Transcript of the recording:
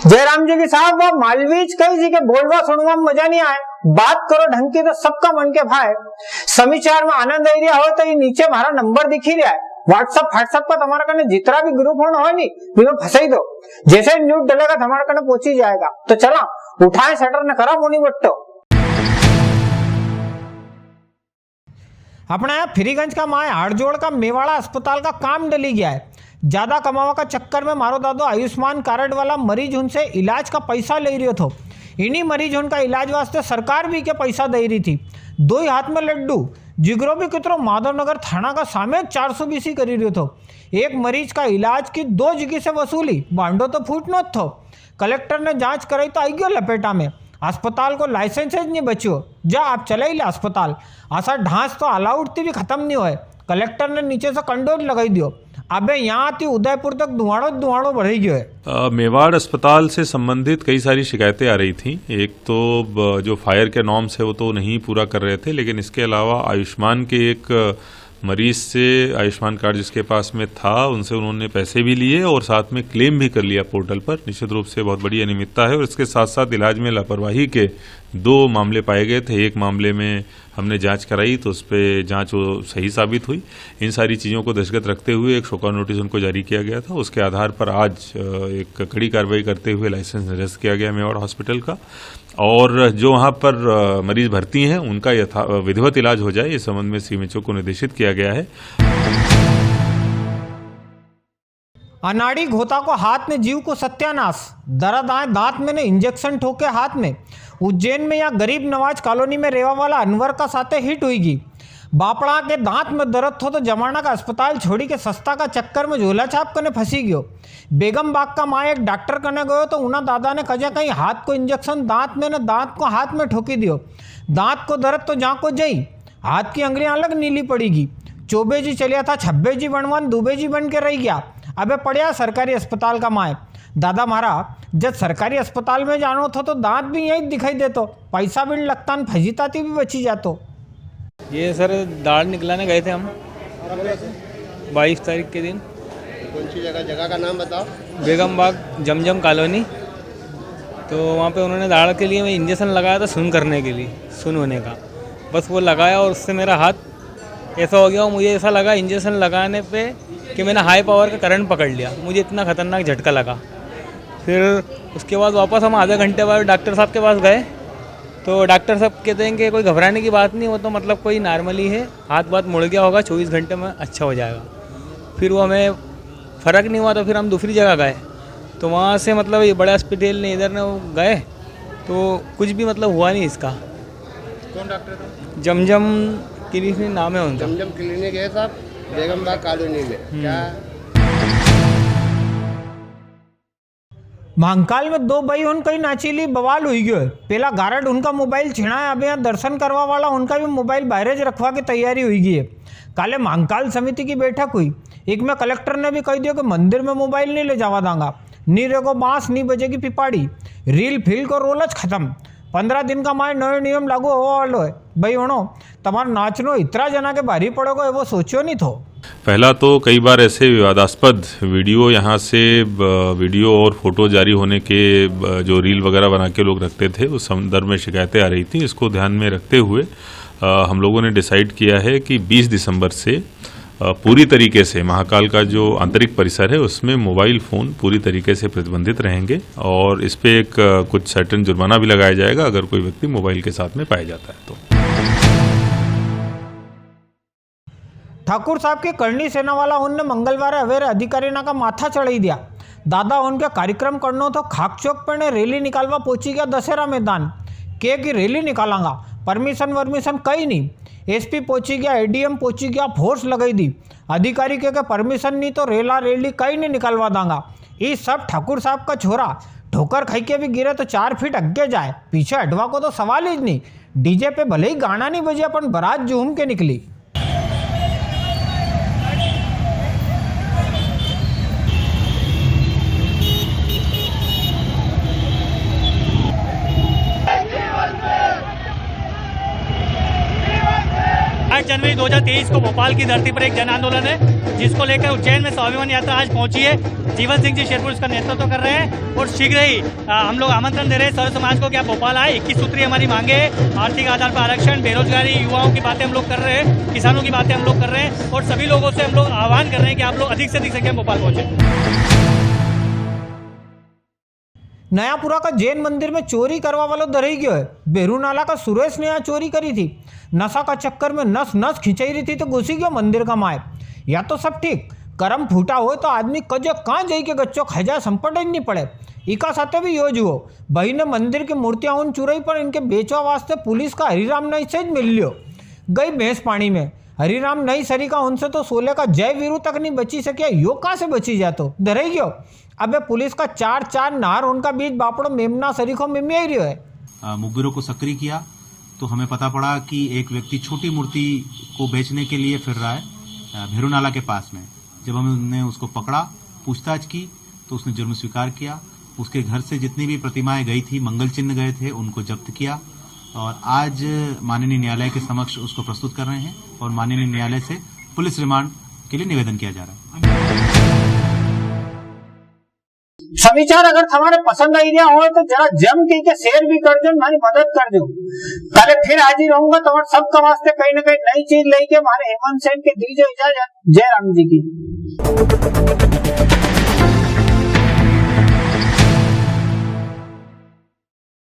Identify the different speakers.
Speaker 1: जयराम जी की साहब वो मालवीज कही जी के बोलवा सुनवा में मजा नहीं आए, बात करो ढंग की तो सबका मन के भाई। समाचार में आनंद आई रहा हो तो ये नीचे हमारा नंबर दिख ही रहा है, व्हाट्सएप पर तुम्हारा कने जितना भी ग्रुप होना हो नहीं बिना फंसाई दो, जैसे न्यूज डलेगा तुम्हारा कने पहुंच ही जाएगा। तो चला उठाए शटर ने करा मोनी बट्टो। अपना यहाँ फ्रीगंज का माए हाड़जोड़ का मेवाड़ा अस्पताल का काम डली गया है। ज्यादा कमावा का चक्कर में मारो दादो आयुष्मान कार्ड वाला मरीज उनसे इलाज का पैसा ले रही थो। इन्हीं मरीज उनका इलाज वास्ते सरकार भी के पैसा दे रही थी। दो ही हाथ में लड्डू जिगरो भी कितरो माधवनगर थाना का सामे 420 करी रही थो। एक मरीज का इलाज की 2 जगह से वसूली, बांडो तो फूटनो थो। कलेक्टर ने जांच कराई तो आई गयो लपेटा में। अस्पताल को लाइसेंस नहीं बच्यो, जा आप चले ले अस्पताल। आशा ढांस तो अलाउड भी खत्म नहीं हुए। कलेक्टर ने नीचे से कंडोज लगाई दियो। अबे यहाँ आती उदयपुर तक धुआड़ो बढ़ गयो है।
Speaker 2: मेवाड़ अस्पताल से संबंधित कई सारी शिकायतें आ रही थी। एक तो जो फायर के नॉर्म्स है वो तो नहीं पूरा कर रहे थे, लेकिन इसके अलावा आयुष्मान के एक मरीज से आयुष्मान कार्ड जिसके पास में था उनसे उन्होंने पैसे भी लिए और साथ में क्लेम भी कर लिया पोर्टल पर। निश्चित रूप से बहुत बड़ी अनियमितता है और इसके साथ साथ इलाज में लापरवाही के 2 मामले पाए गए थे। एक मामले में हमने जांच कराई तो उस पर जांच वो सही साबित हुई। इन सारी चीज़ों को दृष्टिगत रखते हुए एक शोकॉज नोटिस उनको जारी किया गया था। उसके आधार पर आज एक कड़ी कार्रवाई करते हुए लाइसेंस निरस्त किया गया मेवाड़ हॉस्पिटल का, और जो वहाँ पर मरीज भर्ती हैं उनका विधिवत इलाज हो जाए इस संबंध में सीएमएचओ को निर्देशित किया गया है।
Speaker 1: अनाड़ी घोता को हाथ में जीव को सत्यानाश, दर्द आए दांत में ने इंजेक्शन ठोके हाथ में। उज्जैन में या गरीब नवाज कॉलोनी में रेवा वाला अनवर का साथे हिट हुईगी। बापड़ा के दांत में दर्द थो तो जमाना का अस्पताल छोड़ी के सस्ता का चक्कर में झोला छाप करने फंसी गयो। बेगम बाग का माँ एक डॉक्टर करने गयो तो उना दादा ने कजा कहीं हाथ को इंजेक्शन दांत में ने दांत को हाथ में ठोकी दियो। दांत को दर्द तो जहाँ को जई, हाथ की अंगलियां अलग नीली पड़ेगी। चौबे जी चलिया था, छब्बे जी बनवान दुबे जी बन के रह गया। अबे पड़िया सरकारी अस्पताल का माए। दादा मारा जब सरकारी अस्पताल में जानो था तो दांत भी यही दिखाई देतो, पैसा भी लगता फजीताती भी बची जातो।
Speaker 3: ये सर दाढ़ निकलाने गए थे हम 22 तारीख के दिन।
Speaker 4: कौन सी जगह का नाम बताओ?
Speaker 3: बेगम बाग जमजम कॉलोनी। तो वहाँ पे उन्होंने दाढ़ के लिए इंजेक्शन लगाया था सुन करने के लिए, सुन होने का। बस वो लगाया और उससे मेरा हाथ ऐसा हो गया और मुझे ऐसा लगा इंजेक्शन लगाने पे कि मैंने हाई पावर का करंट पकड़ लिया। मुझे इतना खतरनाक झटका लगा। फिर उसके बाद वापस हम आधे घंटे बाद डॉक्टर साहब के पास गए तो डॉक्टर साहब कहते हैं कि कोई घबराने की बात नहीं, वो तो मतलब कोई नॉर्मली है, हाथ बात मुड़ गया होगा, 24 घंटे में अच्छा हो जाएगा। फिर वो हमें फ़र्क नहीं हुआ तो फिर हम दूसरी जगह गए तो वहाँ से मतलब ये बड़े हॉस्पिटल ने इधर ने गए तो कुछ भी मतलब हुआ नहीं इसका।
Speaker 4: कौन डॉक्टर था?
Speaker 3: जमजम क्लिनिक नाम है उनका।
Speaker 4: जमजम क्लिनिक है साहब, बेगम बाग कॉलोनी में। क्या
Speaker 1: महाकाल में 2 भाई उन कई नाचीली बवाल हुई गयो है। पहला गारड उनका मोबाइल छीना है, अब यहाँ दर्शन करवा वाला उनका भी मोबाइल बाहरेज रखवा की तैयारी हुई गई है। काले महाकाल समिति की बैठक हुई, एक में कलेक्टर ने भी कह दिया कि मंदिर में मोबाइल नहीं ले जावा दांगा, नी रेगो बांस नी बजेगी पिपाड़ी, रील फिल को रोलच खत्म। 15 दिन का माए नए नियम लागू होवा वालो है। भाई होनो तुम्हारा नाचनो इतना जना के भारी पड़ोगे वो सोचो नहीं थो।
Speaker 2: पहला तो कई बार ऐसे विवादास्पद वीडियो यहाँ से वीडियो और फोटो जारी होने के जो रील वगैरह बना के लोग रखते थे उस संदर्भ में शिकायतें आ रही थी। इसको ध्यान में रखते हुए हम लोगों ने डिसाइड किया है कि 20 दिसंबर से पूरी तरीके से महाकाल का जो आंतरिक परिसर है उसमें मोबाइल फ़ोन पूरी तरीके से प्रतिबंधित रहेंगे और इस पे एक कुछ सर्टेन जुर्माना भी लगाया जाएगा अगर कोई व्यक्ति मोबाइल के साथ में पाया जाता है तो।
Speaker 1: ठाकुर साहब के करनी सेना वाला उनने मंगलवार अवेरे अधिकारी का माथा चढ़ाई दिया। दादा उनके कार्यक्रम करनो तो खाक चौक पर ने रैली निकालवा पहुंची गया दशहरा मैदान के की रैली निकालांगा, परमिशन वर्मिशन कहीं नहीं। एसपी पहुंची गया, एडीएम पहुंची गया, फोर्स लगाई दी। अधिकारी के परमिशन नहीं तो रेला रैली कहीं नहीं निकालवा दांगा। ये सब ठाकुर साहब का छोरा ठोकर खाई के भी गिरे तो 4 फीट अग्गे जाए, पीछे हटवा को तो सवाल ही नहीं। डीजे पे भले ही गाना नहीं बजे अपन बारात झूम के निकली।
Speaker 5: जनवरी 2023 को भोपाल की धरती पर एक जन आंदोलन है जिसको लेकर उज्जैन में स्वाभिमान यात्रा आज पहुंची है। जीवन सिंह जी शेरपुर इसका नेतृत्व कर रहे हैं और शीघ्र ही हम लोग आमंत्रण दे रहे हैं सर्व समाज को कि आप भोपाल आए। 21 सूत्री हमारी मांगे हैं, आर्थिक आधार पर आरक्षण, बेरोजगारी, युवाओं की बातें हम लोग कर रहे हैं, किसानों की बातें हम लोग कर रहे हैं और सभी लोगों से हम लोग आह्वान कर रहे हैं कि आप लोग अधिक से अधिक संख्या में भोपाल पहुंचे।
Speaker 1: नयापुरा का जैन मंदिर में चोरी करवा वालों धराई गयो है। बेरूनाला का सुरेश ने यहाँ चोरी करी थी। नशा का चक्कर में नस नस खिंचाई रही थी तो घुसी गयो मंदिर का माए। या तो सब ठीक, करम फूटा हो तो आदमी कजो कहाँ जाई के गच्चो खजा संपट ही नहीं पड़े। इका साथे भी यो जुओ, भाई ने मंदिर की मूर्तियां उन चुराई पर इनके बेचवा वास्ते पुलिस का हरिराम नई से मिल लियो। गई भैंस पानी में। हरिराम नई सरी का उनसे तो सोले का जय वीरू तक नहीं बची सके, यो कहाँ से बची जातो धराई गयो। अबे पुलिस का चार नार उनका बीच बापड़ो मेमना सरीखो मेमी आई रही है।
Speaker 6: मुखबिरों को सक्रिय किया तो हमें पता पड़ा कि एक व्यक्ति छोटी मूर्ति को बेचने के लिए फिर रहा है भेरूनाला के पास में। जब हमने उसको पकड़ा, पूछताछ की तो उसने जुर्म स्वीकार किया। उसके घर से जितनी भी प्रतिमाएं गई थी, मंगल चिन्ह गए थे, उनको जब्त किया और आज माननीय न्यायालय के समक्ष उसको प्रस्तुत कर रहे हैं और माननीय न्यायालय से पुलिस रिमांड के लिए निवेदन किया जा रहा है।
Speaker 1: समाचार अगर तुम्हारे पसंद आई गया हो तो जरा जम के शेयर भी कर दो, हमारी मदद कर दो। कल फिर हाजिर रहूंगा तुम्हारे सबका वास्ते कहीं ना कहीं नई चीज लेके। हमारे हेमंत सेन के दीजिए इजाजत। जय राम जी की।